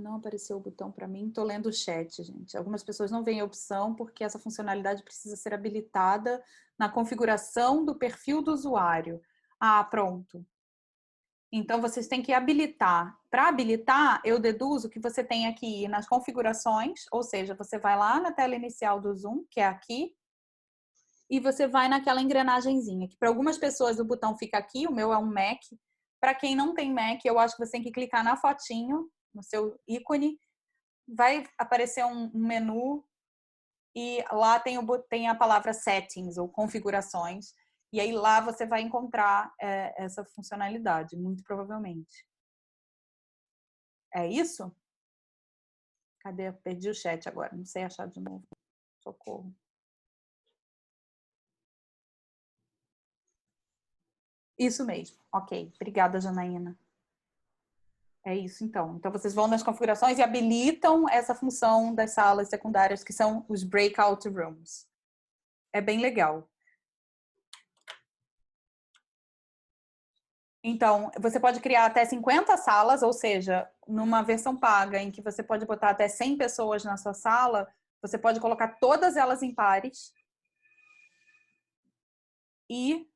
não apareceu o botão para mim. Estou lendo o chat, gente. Algumas pessoas não veem a opção porque essa funcionalidade precisa ser habilitada na configuração do perfil do usuário. Ah, pronto. Então, vocês têm que habilitar. Para habilitar, eu deduzo que você tem aqui nas configurações, ou seja, você vai lá na tela inicial do Zoom, que é aqui, e você vai naquela engrenagenzinha, que para algumas pessoas o botão fica aqui, o meu é um Mac. Para quem não tem Mac, eu acho que você tem que clicar na fotinho, no seu ícone, vai aparecer um menu e lá tem a palavra settings ou configurações. E aí lá você vai encontrar essa funcionalidade, muito provavelmente. É isso? Cadê? Perdi o chat agora, não sei achar de novo. Socorro. Isso mesmo. Ok. Obrigada, Janaína. É isso, então. Então, vocês vão nas configurações e habilitam essa função das salas secundárias, que são os breakout rooms. É bem legal. Então, você pode criar até 50 salas, ou seja, numa versão paga, em que você pode botar até 100 pessoas na sua sala, você pode colocar todas elas em pares. E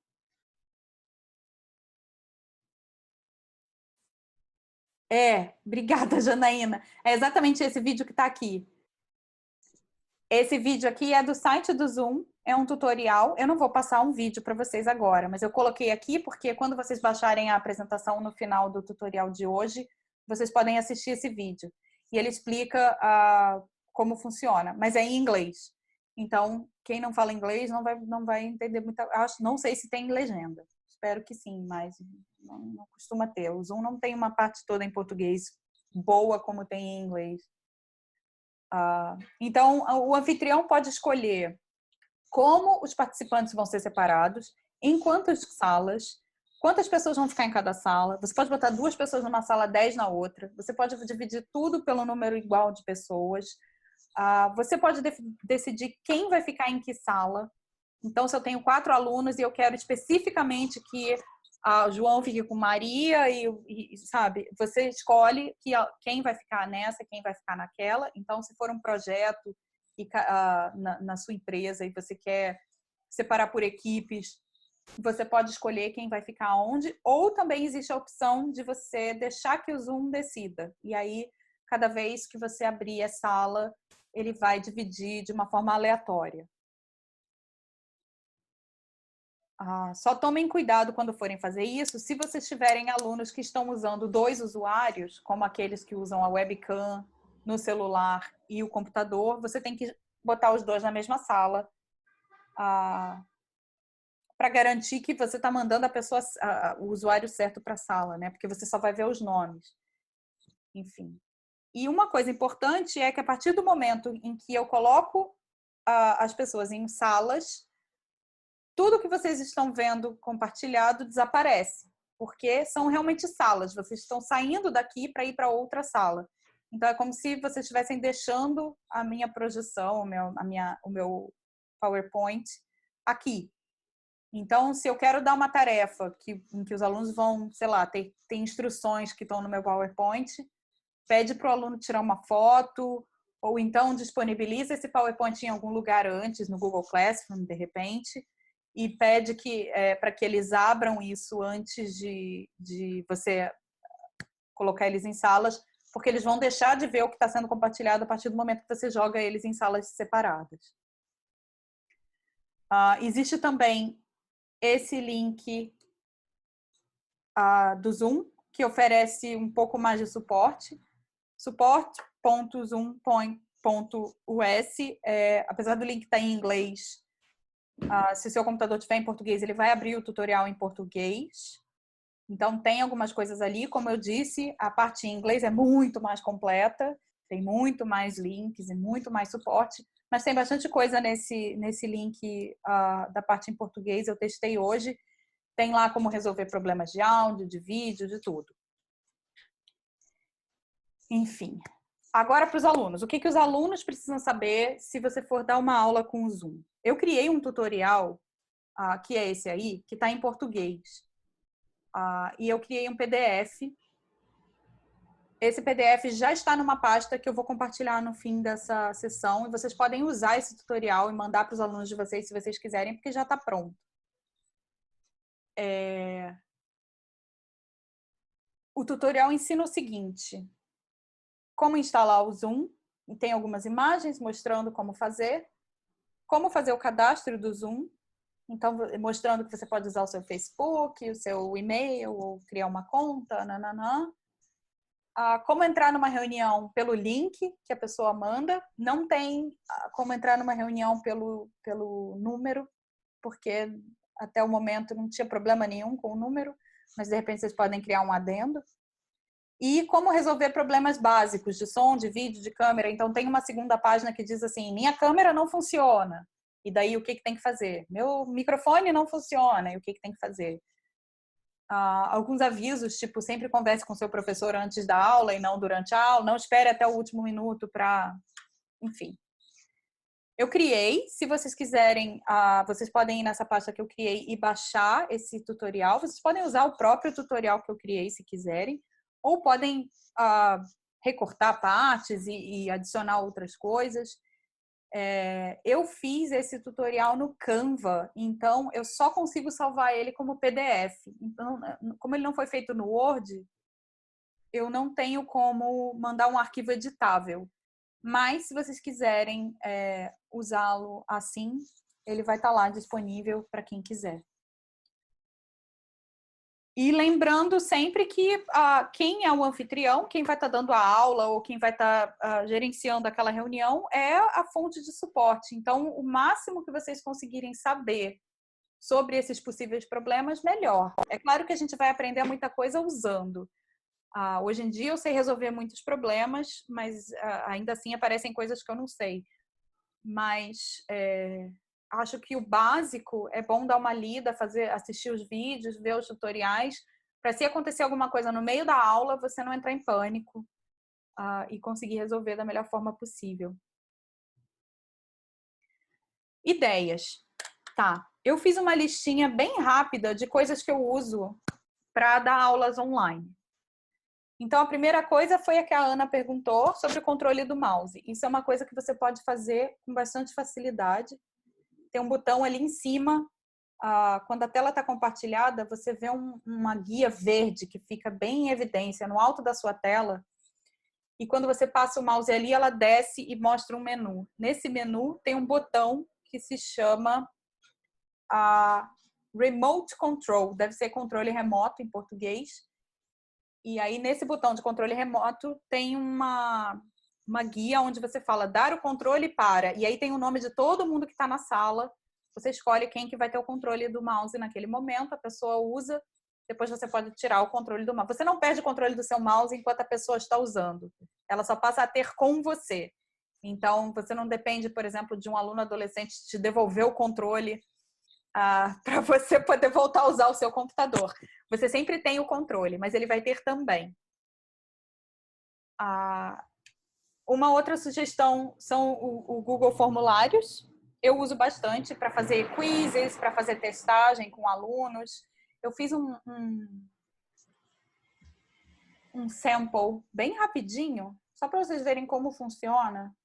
obrigada, Janaína. É exatamente esse vídeo que está aqui. Esse vídeo aqui é do site do Zoom, é um tutorial. Eu não vou passar um vídeo para vocês agora, mas eu coloquei aqui porque quando vocês baixarem a apresentação no final do tutorial de hoje, vocês podem assistir esse vídeo. E ele explica como funciona, mas é em inglês. Então, quem não fala inglês não vai entender muita... Não sei se tem legenda. Espero que sim, mas não costuma ter. O Zoom não tem uma parte toda em português boa como tem em inglês. Então, o anfitrião pode escolher como os participantes vão ser separados, em quantas salas, quantas pessoas vão ficar em cada sala. Você pode botar 2 pessoas numa sala, 10 na outra. Você pode dividir tudo pelo número igual de pessoas. Você pode decidir quem vai ficar em que sala. Então, se eu tenho 4 alunos e eu quero especificamente que João fique com Maria e sabe, você escolhe quem vai ficar nessa, quem vai ficar naquela. Então, se for um projeto na sua empresa e você quer separar por equipes, você pode escolher quem vai ficar onde, ou também existe a opção de você deixar que o Zoom decida. E aí, cada vez que você abrir a sala, ele vai dividir de uma forma aleatória. Só tomem cuidado quando forem fazer isso. Se vocês tiverem alunos que estão usando 2 usuários, como aqueles que usam a webcam no celular e o computador, você tem que botar os 2 na mesma sala para garantir que você está mandando o usuário certo para a sala, né? Porque você só vai ver os nomes. Enfim. E uma coisa importante é que a partir do momento em que eu coloco as pessoas em salas, tudo que vocês estão vendo compartilhado desaparece, porque são realmente salas. Vocês estão saindo daqui para ir para outra sala. Então, é como se vocês estivessem deixando a minha projeção, o meu PowerPoint aqui. Então, se eu quero dar uma tarefa em que os alunos vão, sei lá, tem instruções que estão no meu PowerPoint, pede para o aluno tirar uma foto, ou então disponibiliza esse PowerPoint em algum lugar antes, no Google Classroom, de repente, e pede para que eles abram isso antes de você colocar eles em salas, porque eles vão deixar de ver o que está sendo compartilhado a partir do momento que você joga eles em salas separadas. Existe também esse link do Zoom, que oferece um pouco mais de suporte, support.zoom.us. Apesar do link estar em inglês, se o seu computador estiver em português, ele vai abrir o tutorial em português. Então, tem algumas coisas ali, como eu disse, a parte em inglês é muito mais completa, tem muito mais links e muito mais suporte, mas tem bastante coisa nesse link da parte em português, eu testei hoje. Tem lá como resolver problemas de áudio, de vídeo, de tudo. Enfim. Agora para os alunos. O que os alunos precisam saber se você for dar uma aula com o Zoom? Eu criei um tutorial, que é esse aí, que está em português. E eu criei um PDF. Esse PDF já está numa pasta que eu vou compartilhar no fim dessa sessão e vocês podem usar esse tutorial e mandar para os alunos de vocês se vocês quiserem, porque já está pronto. O tutorial ensina o seguinte: como instalar o Zoom, e tem algumas imagens mostrando como fazer o cadastro do Zoom, então mostrando que você pode usar o seu Facebook, o seu e-mail, ou criar uma conta, nananã. Como entrar numa reunião pelo link que a pessoa manda. Não tem como entrar numa reunião pelo número, porque até o momento não tinha problema nenhum com o número, mas de repente vocês podem criar um adendo. E como resolver problemas básicos de som, de vídeo, de câmera. Então tem uma segunda página que diz assim: minha câmera não funciona. E daí o que tem que fazer? Meu microfone não funciona. E o que tem que fazer? Alguns avisos, tipo, sempre converse com seu professor antes da aula e não durante a aula. Não espere até o último minuto para... Enfim. Eu criei. Se vocês quiserem, vocês podem ir nessa pasta que eu criei e baixar esse tutorial. Vocês podem usar o próprio tutorial que eu criei, se quiserem. Ou podem recortar partes e adicionar outras coisas. Eu fiz esse tutorial no Canva, então eu só consigo salvar ele como PDF. Então, como ele não foi feito no Word, eu não tenho como mandar um arquivo editável. Mas, se vocês quiserem usá-lo assim, ele vai estar lá disponível para quem quiser. E lembrando sempre que quem é o anfitrião, quem vai estar dando a aula ou quem vai estar gerenciando aquela reunião é a fonte de suporte. Então, o máximo que vocês conseguirem saber sobre esses possíveis problemas, melhor. É claro que a gente vai aprender muita coisa usando. Hoje em dia eu sei resolver muitos problemas, mas ainda assim aparecem coisas que eu não sei. Mas... acho que o básico é bom dar uma lida, assistir os vídeos, ver os tutoriais, para se acontecer alguma coisa no meio da aula, você não entrar em pânico e conseguir resolver da melhor forma possível. Ideias. Tá. Eu fiz uma listinha bem rápida de coisas que eu uso para dar aulas online. Então, a primeira coisa foi a que a Ana perguntou sobre o controle do mouse. Isso é uma coisa que você pode fazer com bastante facilidade. Tem um botão ali em cima. Quando a tela está compartilhada, você vê uma guia verde que fica bem em evidência no alto da sua tela. E quando você passa o mouse ali, ela desce e mostra um menu. Nesse menu tem um botão que se chama Remote Control. Deve ser controle remoto em português. E aí, nesse botão de controle remoto, tem uma guia onde você fala dar o controle para. E aí tem o nome de todo mundo que está na sala. Você escolhe quem que vai ter o controle do mouse naquele momento, a pessoa usa, depois você pode tirar o controle do mouse. Você não perde o controle do seu mouse enquanto a pessoa está usando. Ela só passa a ter com você. Então, você não depende, por exemplo, de um aluno adolescente te devolver o controle para você poder voltar a usar o seu computador. Você sempre tem o controle, mas ele vai ter também. Uma outra sugestão são o Google Formulários. Eu uso bastante para fazer quizzes, para fazer testagem com alunos. Eu fiz um sample bem rapidinho, só para vocês verem como funciona.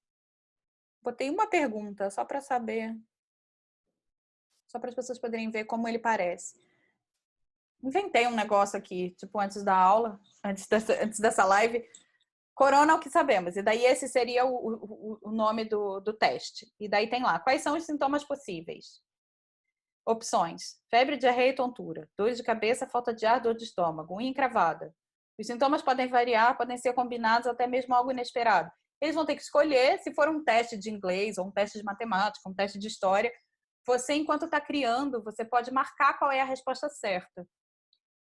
Botei uma pergunta, só para saber, só para as pessoas poderem ver como ele parece. Inventei um negócio aqui, tipo antes da aula, antes dessa live. Corona é o que sabemos. E daí esse seria o nome do teste. E daí tem lá, quais são os sintomas possíveis? Opções: febre, diarreia e tontura, dor de cabeça, falta de ar, dor de estômago, unha encravada. Os sintomas podem variar, podem ser combinados, até mesmo algo inesperado. Eles vão ter que escolher, se for um teste de inglês, ou um teste de matemática, um teste de história, você, enquanto está criando, você pode marcar qual é a resposta certa.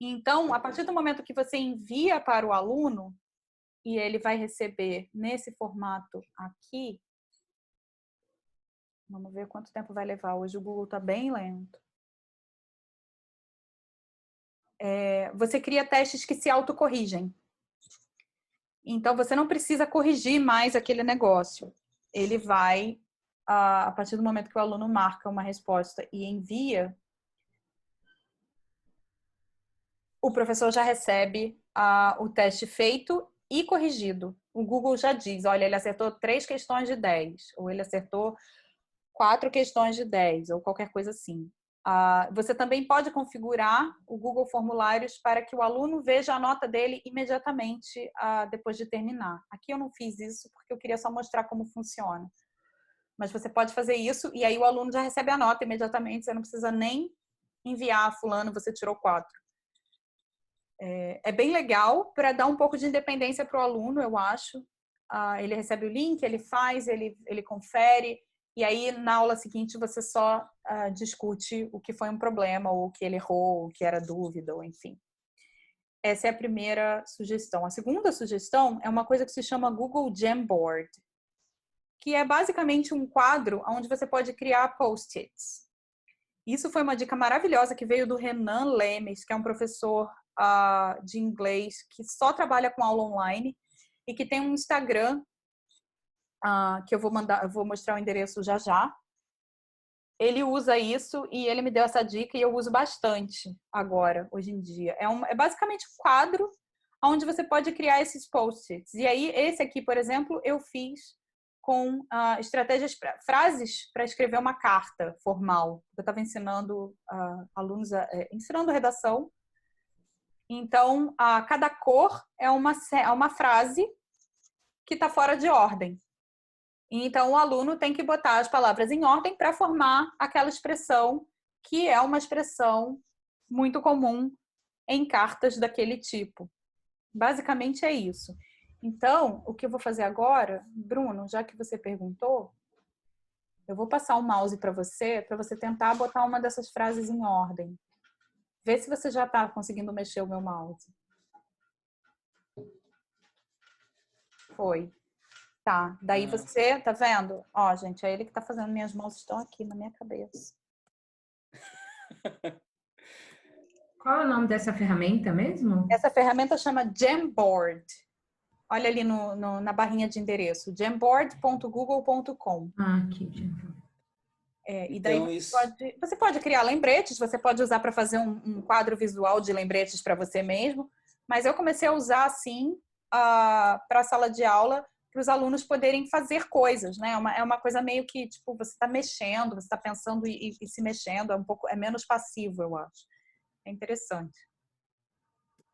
Então, a partir do momento que você envia para o aluno, e ele vai receber nesse formato aqui. Vamos ver quanto tempo vai levar. Hoje o Google está bem lento. Você cria testes que se autocorrigem. Então, você não precisa corrigir mais aquele negócio. Ele vai, a partir do momento que o aluno marca uma resposta e envia, o professor já recebe o teste feito e corrigido. O Google já diz, olha, ele acertou 3 questões de 10, ou ele acertou 4 questões de 10, ou qualquer coisa assim. Você também pode configurar o Google Formulários para que o aluno veja a nota dele imediatamente depois de terminar. Aqui eu não fiz isso porque eu queria só mostrar como funciona. Mas você pode fazer isso e aí o aluno já recebe a nota imediatamente, você não precisa nem enviar fulano, você tirou 4. É bem legal para dar um pouco de independência para o aluno, eu acho. Ele recebe o link, ele faz, ele confere, e aí na aula seguinte você só discute o que foi um problema, ou o que ele errou, o que era dúvida, ou enfim. Essa é a primeira sugestão. A segunda sugestão é uma coisa que se chama Google Jamboard, que é basicamente um quadro onde você pode criar post-its. Isso foi uma dica maravilhosa que veio do Renan Lemes, que é um professor de inglês que só trabalha com aula online e que tem um Instagram que eu vou mostrar o endereço já já. Ele usa isso e ele me deu essa dica e eu uso bastante agora, hoje em dia. É basicamente um quadro onde você pode criar esses post-its. E aí, esse aqui, por exemplo, eu fiz com frases para escrever uma carta formal. Eu estava ensinando alunos, ensinando redação. Então, cada cor é uma frase que está fora de ordem. Então, o aluno tem que botar as palavras em ordem para formar aquela expressão, que é uma expressão muito comum em cartas daquele tipo. Basicamente é isso. Então, o que eu vou fazer agora, Bruno, já que você perguntou, eu vou passar o mouse para você tentar botar uma dessas frases em ordem. Vê se você já está conseguindo mexer o meu mouse. Foi. Tá, daí você, tá vendo? Ó, gente, é ele que tá fazendo, minhas mãos estão aqui na minha cabeça. Qual é o nome dessa ferramenta mesmo? Essa ferramenta chama Jamboard. Olha ali na barrinha de endereço, jamboard.google.com. Aqui, Jamboard. E daí você pode criar lembretes, você pode usar para fazer um quadro visual de lembretes para você mesmo, mas eu comecei a usar assim para a sala de aula, para os alunos poderem fazer coisas, né? É uma coisa meio que, tipo, você está mexendo, você está pensando e se mexendo, é menos passivo, eu acho. É interessante.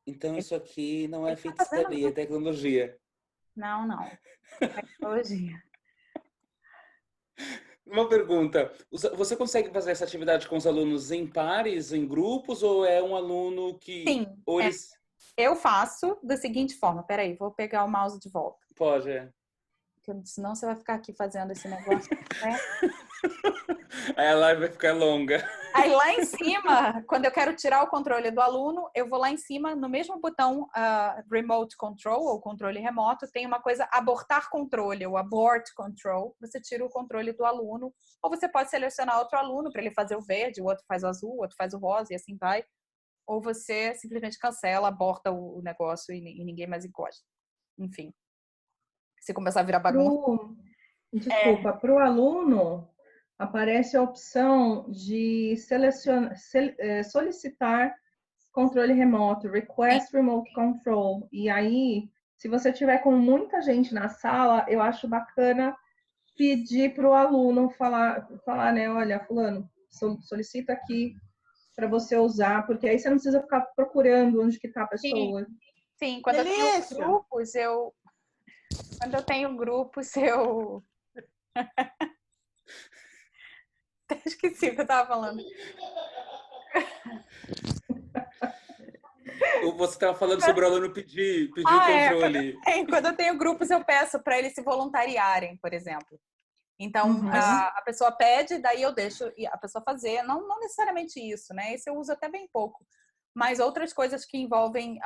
Então isso aqui não é feitiçaria, é tecnologia. Não. Tecnologia. Uma pergunta, você consegue fazer essa atividade com os alunos em pares, em grupos, ou é um aluno que... Sim, ou eles... eu faço da seguinte forma, peraí, vou pegar o mouse de volta. Pode, é. Porque senão você vai ficar aqui fazendo esse negócio, né? Aí a live vai ficar longa. Aí lá em cima, quando eu quero tirar o controle do aluno, eu vou lá em cima, no mesmo botão Remote Control, ou controle remoto, tem uma coisa abortar controle, ou abort control. Você tira o controle do aluno, ou você pode selecionar outro aluno para ele fazer o verde, o outro faz o azul, o outro faz o rosa, e assim vai. Ou você simplesmente cancela, aborta o negócio e ninguém mais encosta. Enfim. Se começar a virar bagunça. Desculpa, para o aluno aparece a opção de solicitar controle remoto, request remote control. E aí, se você tiver com muita gente na sala, eu acho bacana pedir para o aluno falar, né? Olha, fulano, solicita aqui para você usar, porque aí você não precisa ficar procurando onde que está a pessoa. Sim, quando eu tenho grupos, eu até esqueci o que eu estava falando. Você estava falando sobre o aluno pedir o controle. Quando eu tenho grupos, eu peço para eles se voluntariarem, por exemplo. Então, a pessoa pede, daí eu deixo a pessoa fazer. Não necessariamente isso, né? Esse eu uso até bem pouco. Mas outras coisas que envolvem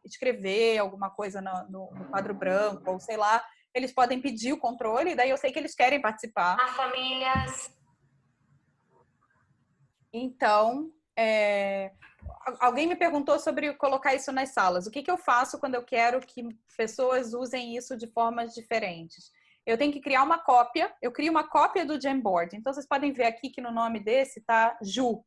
escrever alguma coisa no quadro branco, ou sei lá, eles podem pedir o controle, daí eu sei que eles querem participar. As famílias. Então, alguém me perguntou sobre colocar isso nas salas. O que eu faço quando eu quero que pessoas usem isso de formas diferentes? Eu tenho que criar uma cópia. Eu crio uma cópia do Jamboard. Então, vocês podem ver aqui que no nome desse tá Ju.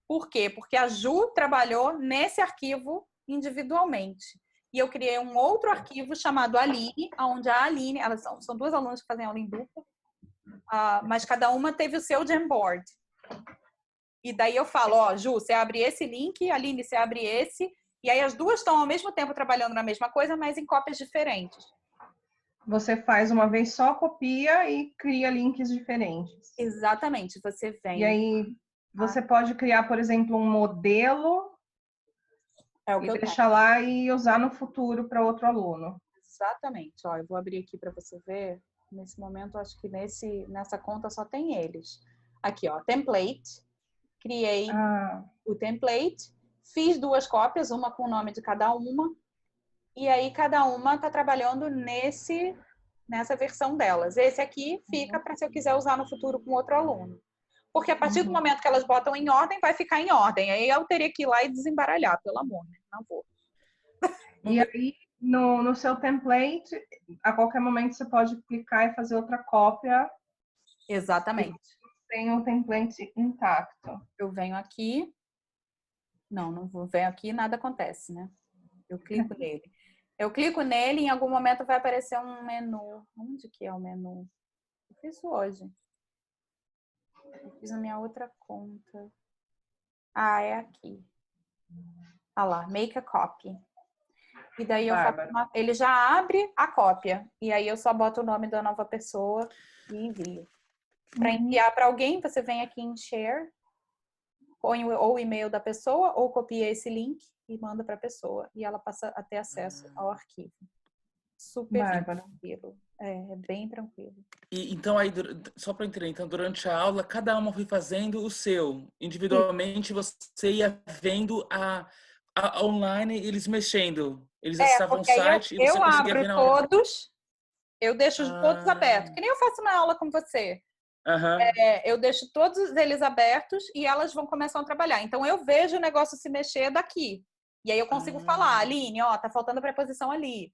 Por quê? Porque a Ju trabalhou nesse arquivo individualmente. e eu criei um outro arquivo chamado Aline, onde a Aline, elas são duas alunas que fazem aula em dupla, mas cada uma teve o seu Jamboard. E daí eu falo, ó, Ju, você abre esse link, Aline, você abre esse, e aí as duas estão ao mesmo tempo trabalhando na mesma coisa, mas em cópias diferentes. Você faz uma vez só, copia e cria links diferentes. Exatamente, você vem. E aí você pode criar, por exemplo, um modelo e deixar lá e usar no futuro para outro aluno. Exatamente. Ó, eu vou abrir aqui para você ver. Nesse momento, acho que nessa conta só tem eles. Aqui, ó, template. Criei o template. Fiz 2 cópias, uma com o nome de cada uma. E aí, cada uma está trabalhando nessa versão delas. Esse aqui fica para se eu quiser usar no futuro com outro aluno. Porque a partir do momento que elas botam em ordem, vai ficar em ordem. Aí eu teria que ir lá e desembaralhar, pelo amor, né? Não vou. E aí, no seu template, a qualquer momento você pode clicar e fazer outra cópia. Exatamente. Tem um template intacto. Eu venho aqui. Não vou. Venho aqui, nada acontece, né? Eu clico nele. Eu clico nele e em algum momento vai aparecer um menu. Onde que é o menu? Eu fiz isso hoje. Eu fiz na minha outra conta. É aqui. Ah lá, make a copy. E daí eu faço ele já abre a cópia. E aí eu só boto o nome da nova pessoa e envio. Para enviar para alguém, você vem aqui em share, põe ou o e-mail da pessoa, ou copia esse link e manda para a pessoa. E ela passa a ter acesso ao arquivo. Super tranquilo. É bem tranquilo. E, então, aí, só para entender, então, durante a aula, cada uma foi fazendo o seu. Individualmente, você ia vendo a online, eles mexendo. Eles acessavam o site e você conseguia ver na hora. Todos, eu deixo todos abertos. Que nem eu faço na aula com você. Eu deixo todos eles abertos e elas começar a trabalhar. Então, eu vejo o negócio se mexer daqui. E aí eu consigo falar, Aline, ó, tá faltando a preposição ali.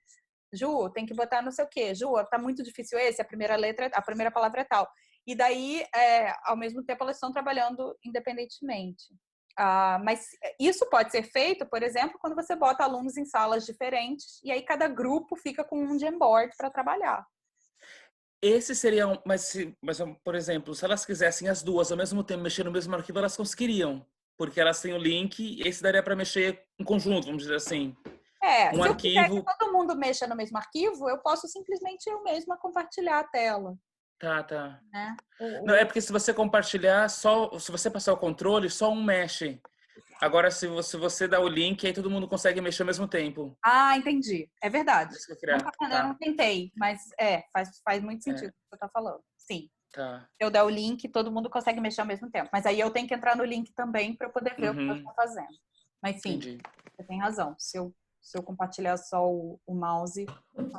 Ju, tem que botar não sei o quê. Ju, tá muito difícil esse, a primeira palavra é tal. E daí, ao mesmo tempo, elas estão trabalhando independentemente. Mas isso pode ser feito, por exemplo, quando você bota alunos em salas diferentes e aí cada grupo fica com um Jamboard para trabalhar. Esse seria mas, por exemplo, se elas quisessem as duas ao mesmo tempo mexer no mesmo arquivo, elas conseguiriam, porque elas têm o link, esse daria para mexer em conjunto, vamos dizer assim. Se eu quiser que todo mundo mexa no mesmo arquivo, eu posso simplesmente eu mesma compartilhar a tela. Tá. Né? Não, é porque se você compartilhar, se você passar o controle, só um mexe. Agora, se você dá o link, aí todo mundo consegue mexer ao mesmo tempo. Entendi. É verdade. Eu não tentei, mas faz muito sentido o que você está falando. Sim. Tá. Eu der o link, todo mundo consegue mexer ao mesmo tempo. Mas aí eu tenho que entrar no link também para eu poder ver o que eu estou fazendo. Mas sim, você tem razão. Se eu compartilhar só o mouse,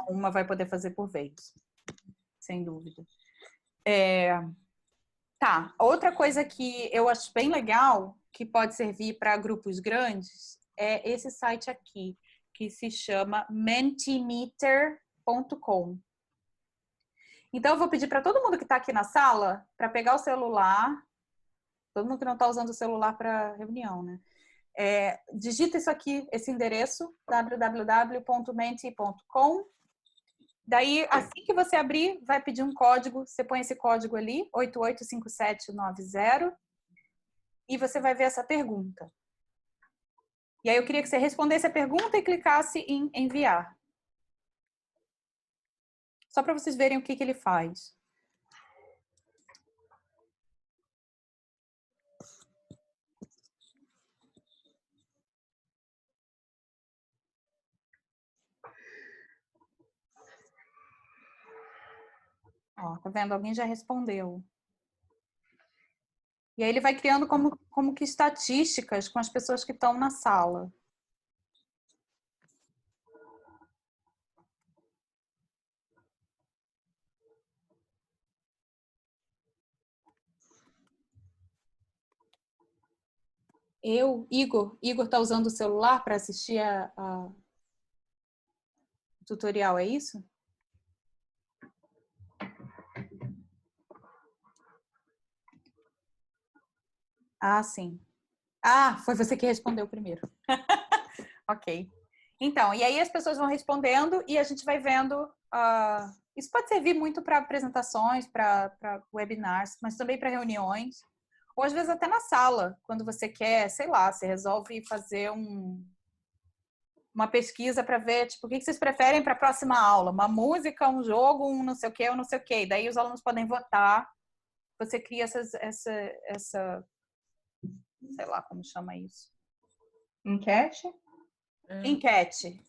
uma vai poder fazer por vez. Sem dúvida. Tá. Outra coisa que eu acho bem legal, que pode servir para grupos grandes, é esse site aqui, que se chama mentimeter.com. Então, eu vou pedir para todo mundo que está aqui na sala para pegar o celular. Todo mundo que não está usando o celular para reunião, né? Digita isso aqui, esse endereço, www.menti.com. Daí, assim que você abrir, vai pedir um código. Você põe esse código ali, 885790, e você vai ver essa pergunta. E aí eu queria que você respondesse a pergunta e clicasse em enviar. Só para vocês verem o que ele faz. Ó, tá vendo? Alguém já respondeu. E aí ele vai criando como que estatísticas com as pessoas que estão na sala. Igor tá usando o celular para assistir o tutorial, é isso? Sim. Foi você que respondeu primeiro. Ok. Então, e aí as pessoas vão respondendo e a gente vai vendo. Isso pode servir muito para apresentações, para webinars, mas também para reuniões. Ou às vezes até na sala, quando você quer, sei lá, você resolve fazer uma pesquisa para ver, tipo, o que vocês preferem para a próxima aula? Uma música, um jogo, um não sei o quê, um não sei o quê. Daí os alunos podem votar. Você cria essa sei lá como chama isso. Enquete? Enquete,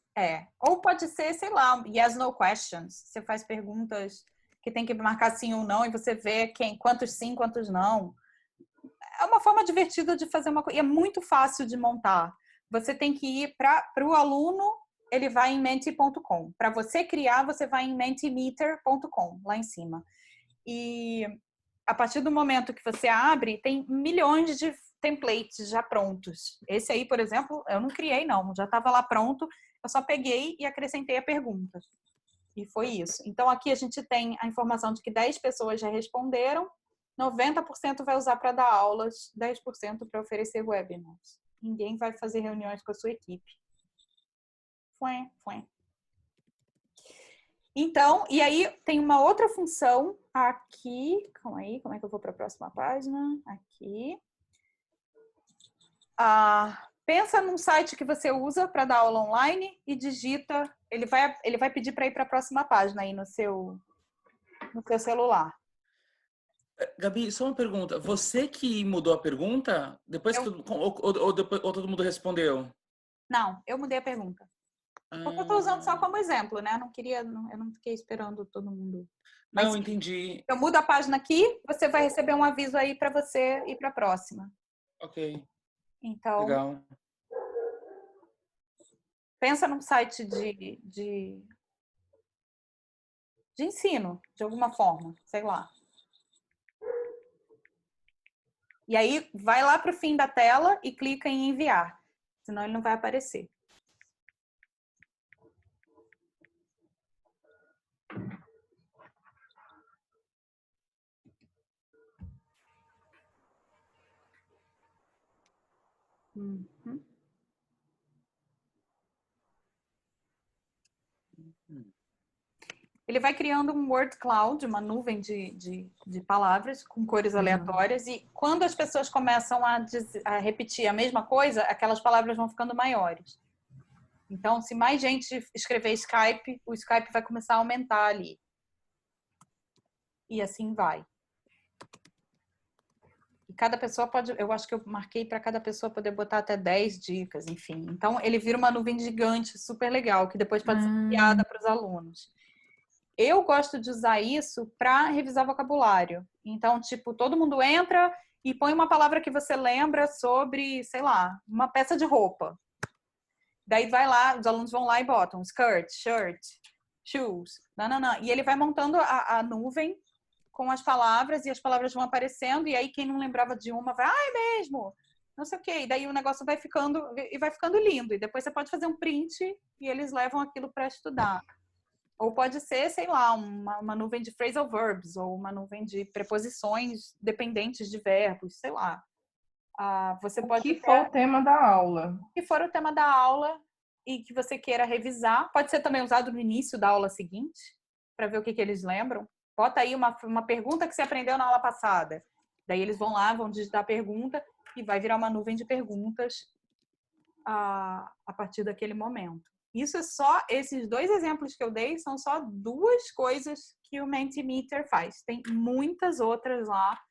Ou pode ser, sei lá, yes, no questions. Você faz perguntas que tem que marcar sim ou não e você vê quantos sim, quantos não. É uma forma divertida de fazer uma coisa. E é muito fácil de montar. Você tem que ir para o aluno, ele vai em menti.com. Para você criar, você vai em mentimeter.com, lá em cima. E a partir do momento que você abre, tem milhões de templates já prontos. Esse aí, por exemplo, eu não criei, não. Já estava lá pronto. Eu só peguei e acrescentei a pergunta. E foi isso. Então, aqui a gente tem a informação de que 10 pessoas já responderam, 90% vai usar para dar aulas, 10% para oferecer webinars. Ninguém vai fazer reuniões com a sua equipe. Foi. Então, e aí tem uma outra função aqui. Calma aí, como é que eu vou para a próxima página? Aqui. Pensa num site que você usa para dar aula online e digita. Ele vai pedir para ir para a próxima página aí no seu celular. Gabi, só uma pergunta. Você que mudou a pergunta? Depois que ou todo mundo respondeu? Não, eu mudei a pergunta. Porque eu estou usando só como exemplo, né? Eu não fiquei esperando todo mundo. Mas não, entendi. eu mudo a página aqui, você vai receber um aviso aí para você ir para a próxima. Ok. Então, legal. Pensa num site de ensino, de alguma forma, sei lá. E aí, vai lá para o fim da tela e clica em enviar, senão ele não vai aparecer. Uhum. Ele vai criando um word cloud, uma nuvem de palavras com cores aleatórias. E quando as pessoas começam a repetir a mesma coisa, aquelas palavras vão ficando maiores. Então, se mais gente escrever Skype, o Skype vai começar a aumentar ali. E assim vai. E cada pessoa pode... Eu acho que eu marquei para cada pessoa poder botar até 10 dicas, enfim. Então, ele vira uma nuvem gigante, super legal, que depois pode ser enviada para os alunos. Eu gosto de usar isso para revisar vocabulário. Então, tipo, todo mundo entra e põe uma palavra que você lembra sobre, sei lá, uma peça de roupa. Daí vai lá, os alunos vão lá e botam skirt, shirt, shoes, nananã. E ele vai montando a nuvem com as palavras e as palavras vão aparecendo. E aí quem não lembrava de uma vai, é mesmo, não sei o quê. E daí o negócio vai ficando lindo. E depois você pode fazer um print e eles levam aquilo para estudar. Ou pode ser, sei lá, uma nuvem de phrasal verbs, ou uma nuvem de preposições dependentes de verbos, sei lá. Você pode que for o tema da aula. O que for o tema da aula e que você queira revisar. Pode ser também usado no início da aula seguinte, para ver o que eles lembram. Bota aí uma pergunta que você aprendeu na aula passada. Daí eles vão lá, vão digitar a pergunta e vai virar uma nuvem de perguntas a partir daquele momento. Isso é só, esses 2 exemplos que eu dei são só 2 coisas que o Mentimeter faz. Tem muitas outras lá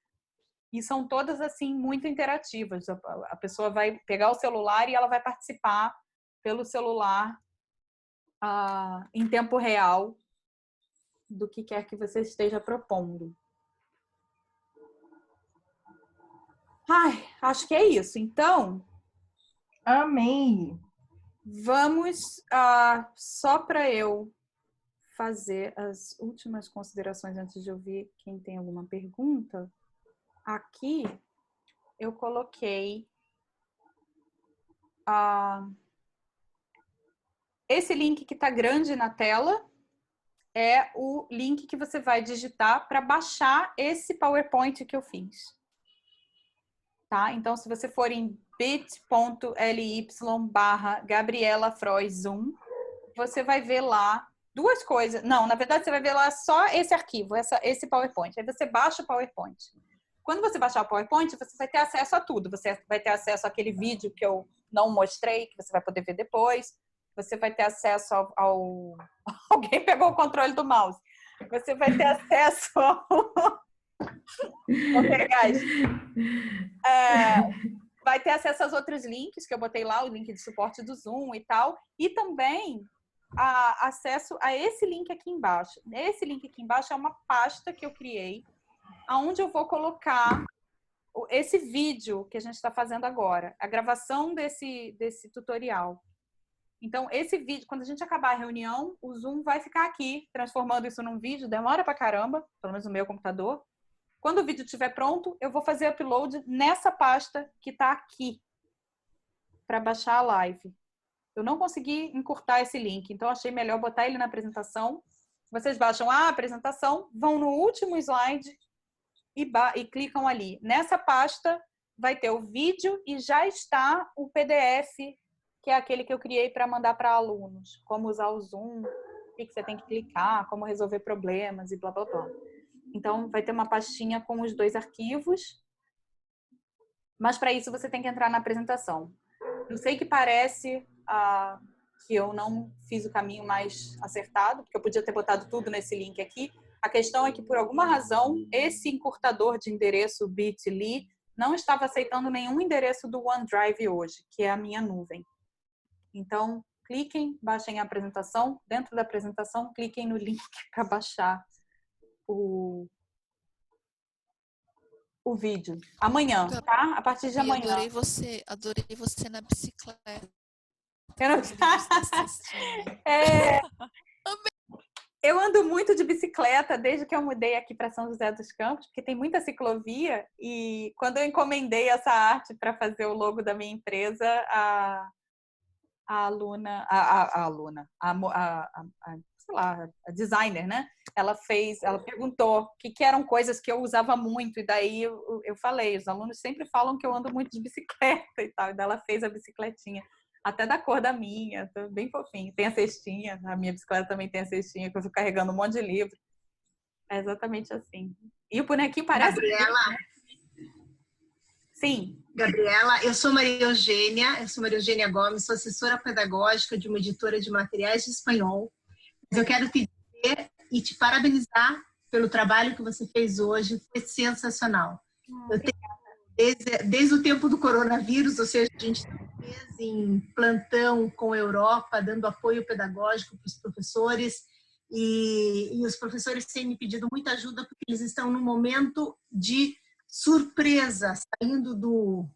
e são todas assim muito interativas. A pessoa vai pegar o celular e ela vai participar pelo celular em tempo real do que quer que você esteja propondo. Acho que é isso. Então, amei. Vamos, só para eu fazer as últimas considerações antes de eu ver quem tem alguma pergunta. Aqui eu coloquei esse link que está grande na tela é o link que você vai digitar para baixar esse PowerPoint que eu fiz. Tá? Então, se você for em bit.ly/GabrielaFrois1. Você vai ver lá duas coisas. Não, na verdade, você vai ver lá só esse arquivo, esse PowerPoint. Aí você baixa o PowerPoint. Quando você baixar o PowerPoint, você vai ter acesso a tudo. Você vai ter acesso àquele vídeo que eu não mostrei, que você vai poder ver depois. Você vai ter acesso ao... Alguém pegou o controle do mouse. Você vai ter acesso ao... vai ter acesso aos outros links que eu botei lá, o link de suporte do Zoom e tal. E também acesso a esse link aqui embaixo. Esse link aqui embaixo é uma pasta que eu criei, onde eu vou colocar esse vídeo que a gente está fazendo agora, a gravação desse tutorial. Então, esse vídeo, quando a gente acabar a reunião, o Zoom vai ficar aqui, transformando isso num vídeo, demora pra caramba, pelo menos no meu computador. Quando o vídeo estiver pronto, eu vou fazer upload nessa pasta que está aqui, para baixar a live. Eu não consegui encurtar esse link, então achei melhor botar ele na apresentação. Vocês baixam a apresentação, vão no último slide e clicam ali. Nessa pasta vai ter o vídeo e já está o PDF, que é aquele que eu criei para mandar para alunos. Como usar o Zoom, o que você tem que clicar, como resolver problemas e blá, blá, blá. Então, vai ter uma pastinha com os dois arquivos. Mas, para isso, você tem que entrar na apresentação. Eu sei que parece que eu não fiz o caminho mais acertado, porque eu podia ter botado tudo nesse link aqui. A questão é que, por alguma razão, esse encurtador de endereço bit.ly não estava aceitando nenhum endereço do OneDrive hoje, que é a minha nuvem. Então, cliquem, baixem a apresentação. Dentro da apresentação, cliquem no link para baixar o vídeo. Amanhã, tá? A partir de amanhã. Adorei você na bicicleta. Eu ando muito de bicicleta desde que eu mudei aqui para São José dos Campos, porque tem muita ciclovia, e quando eu encomendei essa arte para fazer o logo da minha empresa, a designer, né? Ela perguntou o que eram coisas que eu usava muito, e daí eu falei, os alunos sempre falam que eu ando muito de bicicleta e tal, e daí ela fez a bicicletinha, até da cor da minha, bem fofinho. Tem a cestinha, a minha bicicleta também tem a cestinha, que eu fico carregando um monte de livro. É exatamente assim. E o bonequinho parece... Gabriela? Sim. Gabriela, eu sou Maria Eugênia Gomes, sou assessora pedagógica de uma editora de materiais de espanhol. Mas eu quero te dizer e te parabenizar pelo trabalho que você fez hoje, foi sensacional. Eu tenho, desde o tempo do coronavírus, ou seja, a gente fez em plantão com a Europa, dando apoio pedagógico para os professores, e os professores têm me pedido muita ajuda, porque eles estão num momento de surpresa, saindo do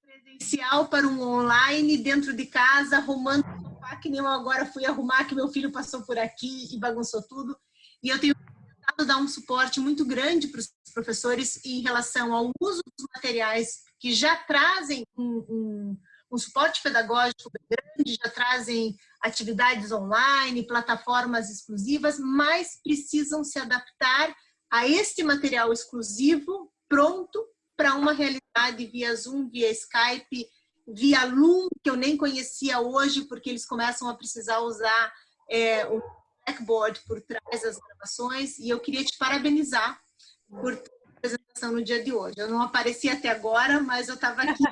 presencial para um online, dentro de casa, arrumando o sofá, que nem eu agora fui arrumar, que meu filho passou por aqui e bagunçou tudo. E eu tenho tentado dar um suporte muito grande para os professores em relação ao uso dos materiais que já trazem um suporte pedagógico grande, já trazem atividades online, plataformas exclusivas, mas precisam se adaptar a este material exclusivo pronto para uma realidade via Zoom, via Skype, via Loom, que eu nem conhecia hoje, porque eles começam a precisar usar o Blackboard por trás das gravações, e eu queria te parabenizar por a apresentação no dia de hoje. Eu não apareci até agora, mas eu estava aqui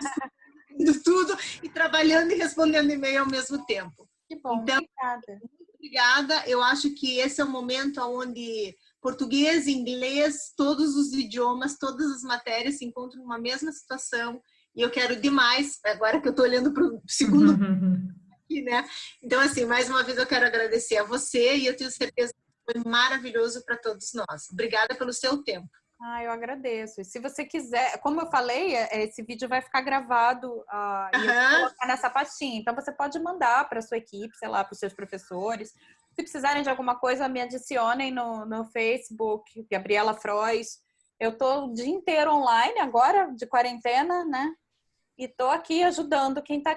tudo e trabalhando e respondendo e-mail ao mesmo tempo. Que bom, então, obrigada. Muito obrigada. Eu acho que esse é o momento onde português, inglês, todos os idiomas, todas as matérias se encontram numa mesma situação, e eu quero demais, agora que eu estou olhando para o segundo aqui, né? Então, assim, mais uma vez eu quero agradecer a você, e eu tenho certeza que foi maravilhoso para todos nós. Obrigada pelo seu tempo. Eu agradeço. E se você quiser, como eu falei, esse vídeo vai ficar gravado e eu vou colocar nessa pastinha. Então, você pode mandar para a sua equipe, sei lá, para os seus professores. Se precisarem de alguma coisa, me adicionem no Facebook, Gabriela Frois. Eu estou o dia inteiro online agora, de quarentena, né? E estou aqui ajudando quem está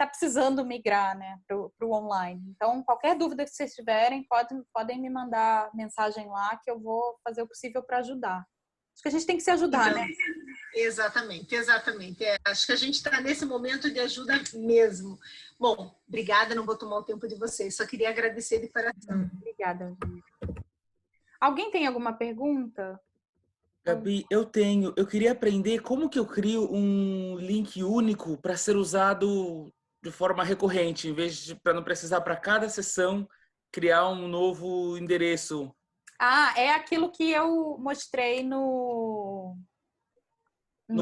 precisando migrar, né, para o online. Então, qualquer dúvida que vocês tiverem, podem me mandar mensagem lá, que eu vou fazer o possível para ajudar. Acho que a gente tem que se ajudar, né? Exatamente, exatamente. Acho que a gente está nesse momento de ajuda mesmo. Bom, obrigada, não vou tomar o tempo de vocês, só queria agradecer de coração. Obrigada, Eugênia. Alguém tem alguma pergunta? Gabi, eu tenho. Eu queria aprender como que eu crio um link único para ser usado de forma recorrente, em vez de para não precisar para cada sessão criar um novo endereço. É aquilo que eu mostrei no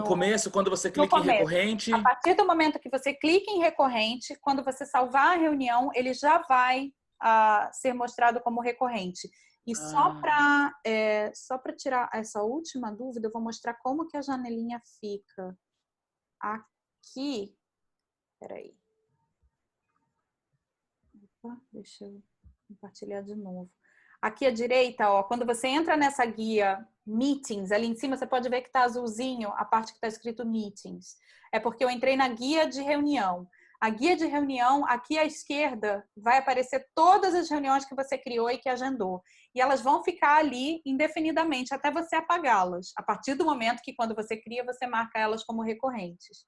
começo, quando você clica em recorrente. A partir do momento que você clica em recorrente, quando você salvar a reunião, ele já vai ser mostrado como recorrente. E só para tirar essa última dúvida, eu vou mostrar como que a janelinha fica aqui. Peraí. Opa, deixa eu compartilhar de novo. Aqui à direita, ó, quando você entra nessa guia Meetings, ali em cima você pode ver que está azulzinho a parte que está escrito Meetings. É porque eu entrei na guia de reunião. A guia de reunião, aqui à esquerda, vai aparecer todas as reuniões que você criou e que agendou. E elas vão ficar ali indefinidamente, até você apagá-las. A partir do momento que, quando você cria, você marca elas como recorrentes.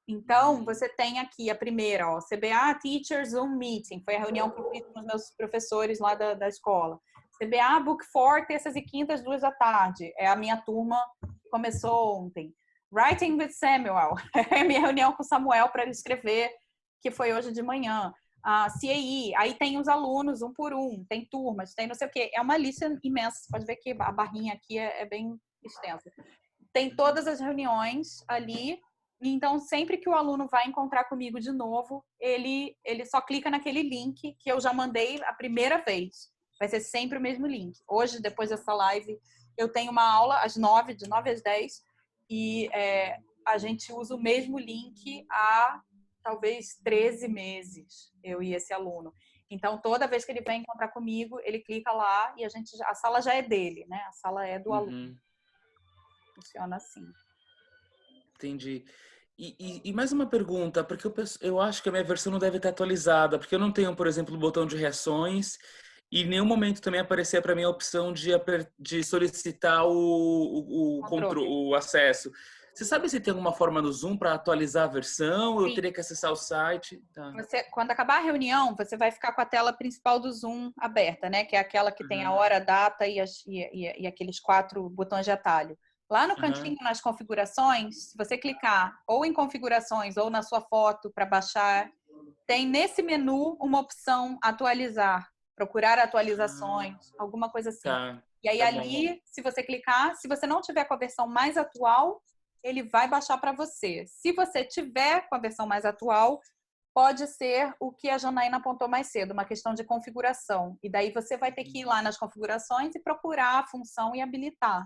Então, você tem aqui a primeira, ó, CBA Teacher Zoom Meeting. Foi a reunião que eu fiz com os meus professores lá da escola. CBA Book 4, terças e quintas, 2h. É a minha turma que começou ontem. Writing with Samuel. É a minha reunião com o Samuel para ele escrever, que foi hoje de manhã. CAE. Aí tem os alunos, um por um. Tem turmas, tem não sei o quê. É uma lista imensa. Você pode ver que a barrinha aqui é bem extensa. Tem todas as reuniões ali. Então, sempre que o aluno vai encontrar comigo de novo, ele só clica naquele link que eu já mandei a primeira vez. Vai ser sempre o mesmo link. Hoje, depois dessa live, eu tenho uma aula às 9, de 9 às 10, e a gente usa o mesmo link há talvez 13 meses, eu e esse aluno. Então, toda vez que ele vem encontrar comigo, ele clica lá e a sala já é dele, né? A sala é do aluno. Funciona assim. Entendi. E mais uma pergunta, porque eu acho que a minha versão não deve estar atualizada, porque eu não tenho, por exemplo, o botão de reações e em nenhum momento também aparecia para mim a opção de solicitar o acesso. Você sabe se tem alguma forma no Zoom para atualizar a versão? Sim. Eu teria que acessar o site? Tá. Quando acabar a reunião, você vai ficar com a tela principal do Zoom aberta, né? Que é aquela que tem a hora, a data e aqueles 4 botões de atalho. Lá no cantinho, nas configurações, se você clicar ou em configurações ou na sua foto para baixar, tem nesse menu uma opção atualizar, procurar atualizações, alguma coisa assim. Tá, e aí ali, se você clicar, se você não tiver com a versão mais atual, ele vai baixar para você. Se você tiver com a versão mais atual, pode ser o que a Janaína apontou mais cedo, uma questão de configuração. E daí você vai ter que ir lá nas configurações e procurar a função e habilitar.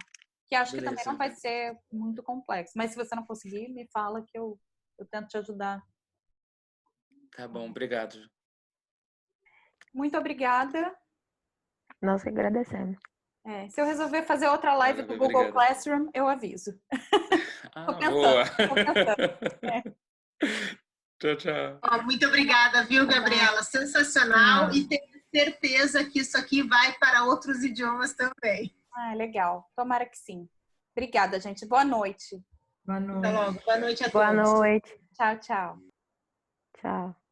Que acho que também não vai ser muito complexo. Mas se você não conseguir, me fala que eu tento te ajudar. Tá bom, obrigado. Muito obrigada. Nós que agradecemos. Se eu resolver fazer outra live do Google Classroom, eu aviso. Boa. Tô pensando. Tchau, tchau. Muito obrigada, viu, Gabriela? Sensacional. E tenho certeza que isso aqui vai para outros idiomas também. Legal. Tomara que sim. Obrigada, gente. Boa noite. Boa noite. Até logo. Boa noite a todos. Boa noite. Tchau, tchau. Tchau.